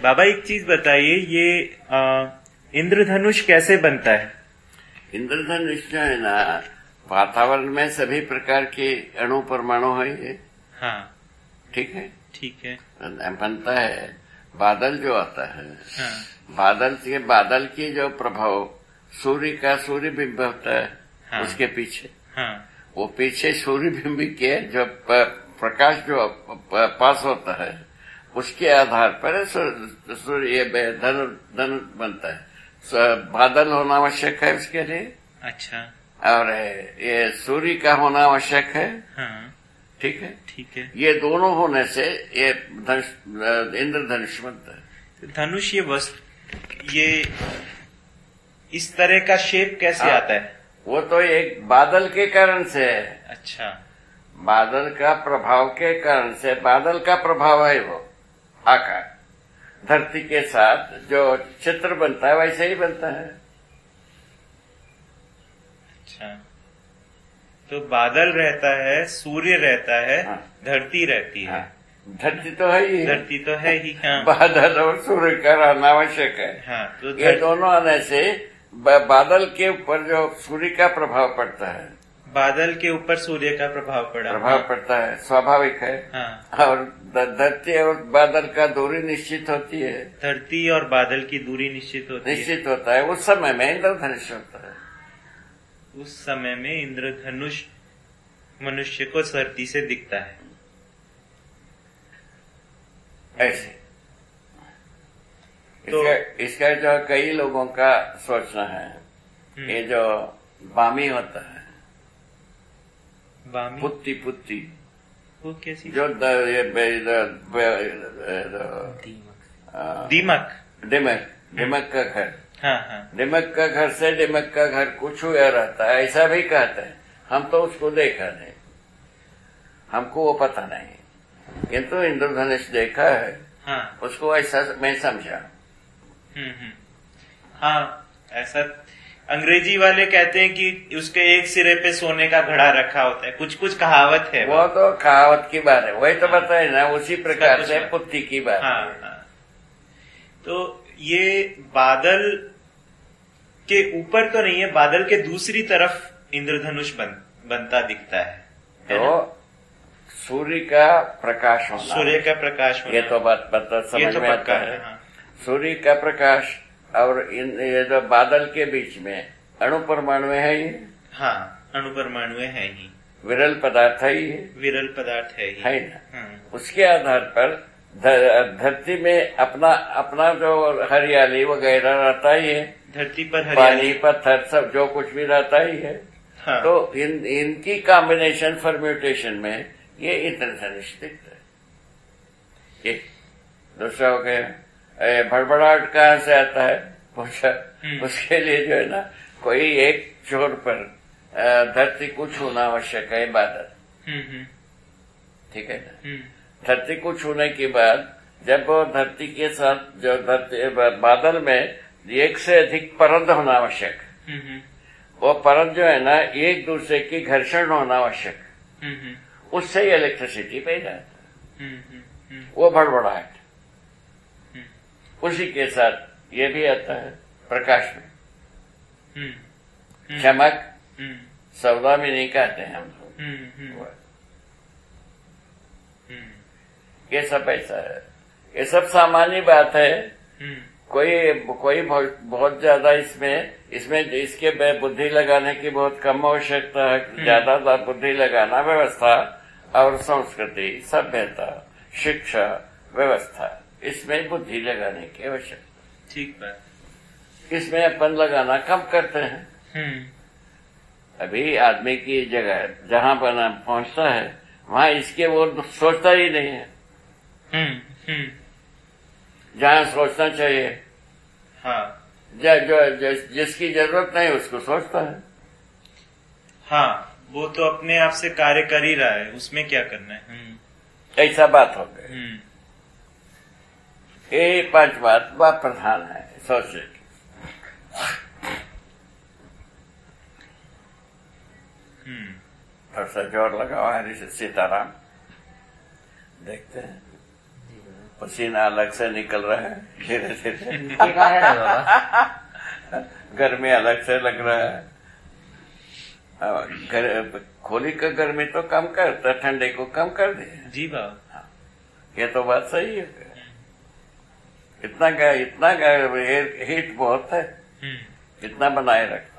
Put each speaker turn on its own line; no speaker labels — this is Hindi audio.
बाबा एक चीज बताइए, ये इंद्रधनुष कैसे बनता है?
इंद्रधनुष जो है ना, वातावरण में सभी प्रकार के अणु परमाणु है।
हाँ,
ठीक है,
ठीक है।
बनता है। बादल जो आता है,
हाँ,
बादल की जो प्रभाव सूर्य का सूर्य बिंब होता है,
हाँ,
उसके पीछे,
हाँ,
वो पीछे सूर्य बिंब के जो प्रकाश जो पास होता है, उसके आधार पर सूर्य धनु बनता है। बादल होना आवश्यक है उसके लिए।
अच्छा।
और ये सूर्य का होना आवश्यक है।
हाँ,
ठीक है,
ठीक है।
ये दोनों होने से ये इंद्रधनुष बनता है।
धनुष ये इस तरह का शेप कैसे आता है?
वो तो एक बादल के कारण से है।
अच्छा,
बादल का प्रभाव के कारण से, बादल का प्रभाव है वो आकार। धरती के साथ जो चित्र बनता है वैसे ही बनता है।
अच्छा, तो बादल रहता है, सूर्य रहता है,
हाँ,
धरती रहती है।
हाँ, धरती तो है ही,
धरती तो है ही। हाँ,
बादल और सूर्य का रहना आवश्यक है।
हाँ, तो
ये दोनों आने से बादल के ऊपर जो सूर्य का प्रभाव पड़ता है,
बादल के ऊपर सूर्य का प्रभाव
पड़ता है, स्वाभाविक है।
हाँ,
और धरती और बादल का दूरी निश्चित होती है।
धरती और बादल की दूरी निश्चित होती है।
निश्चित होता है। उस समय में इंद्रधनुष होता है।
उस समय में इंद्रधनुष मनुष्य को धरती से दिखता है।
ऐसे तो इसका जो कई लोगों का सोचना है, ये जो बामी होता है,
बामी,
पुत्ती
वो कैसी?
जो दिमक का घर।
हाँ, हाँ,
दिमक का घर से दिमक का घर कुछ हुआ रहता है, ऐसा भी कहते हैं। हम तो उसको देखा नहीं, हमको वो पता नहीं, किंतु इंद्रधनुष देखा है।
हाँ,
उसको ऐसा मैं समझा।
हाँ, ऐसा अंग्रेजी वाले कहते हैं कि उसके एक सिरे पे सोने का घड़ा रखा होता है, कुछ कुछ कहावत है।
वो तो कहावत की बात है, वही तो बताए ना, उसी प्रकार से पुत्ती की बात
हाँ,
है।
हाँ। तो ये बादल के ऊपर तो नहीं है, बादल के दूसरी तरफ इंद्रधनुष बनता दिखता है
तो सूर्य का प्रकाश होना,
सूर्य का प्रकाश होना,
ये तो बात समझ में आता है।
हाँ।
सूर्य का प्रकाश और ये जो बादल के बीच में अणु परमाणु है ही।
हाँ, अणु परमाणु है ही,
विरल पदार्थ है ही,
विरल पदार्थ है ही,
है ना। उसके आधार पर धरती में अपना जो हरियाली वगैरह रहता ही है।
धरती पर
पानी, पत्थर, सब जो कुछ भी रहता ही है।
हाँ।
तो इनकी कॉम्बिनेशन फॉर्म्यूटेशन में ये इंद्रधनुष दिखता है। ये दूसरा हो गया भड़बड़ाहट कहाँ से आता है पूछा। उसके लिए जो है ना, कोई एक छोर पर धरती को छूना आवश्यक है, बादल। ठीक है ना। धरती को छूने के बाद जब वो धरती के साथ जो बादल में एक से अधिक परत होना आवश्यक, वो परत जो है ना, एक दूसरे की घर्षण होना आवश्यक, उससे ही इलेक्ट्रिसिटी पैदा है। वो भड़बड़ाहट उसी के साथ ये भी आता है प्रकाश में। चमक सौदा में नहीं कहते हैं हम लोग। ये सब ऐसा है, ये सब सामान्य बात है। कोई बहुत ज्यादा इसमें इसके बुद्धि लगाने की बहुत कम आवश्यकता है। ज्यादा बुद्धि लगाना व्यवस्था और संस्कृति, सभ्यता, शिक्षा, व्यवस्था, इसमें बुद्धि लगाने की आवश्यकता।
ठीक बात।
इसमें अपन लगाना कम करते हैं। अभी आदमी की जगह जहां बना पहुंचता है, वहां इसके वो सोचता ही नहीं है। जहां सोचना चाहिए,
हाँ,
जिसकी जरूरत नहीं उसको सोचता है।
हाँ, वो तो अपने आप से कार्य कर ही रहा है, उसमें क्या करना है।
ऐसा बात हो गई। ये 5 बात प्रधान है सोचने की। थोड़ा सा जोर लगाओ हरी से सीताराम, देखते हैं। पसीना अलग से निकल रहा है धीरे धीरे,
इनके कारण है बाबा।
गर्मी अलग से लग रहा है। खोली का गर्मी तो कम करता, ठंडे को कम कर दे।
जी बाबा,
ये तो बात सही है। इतना हीट बहुत है, इतना बनाए रखता।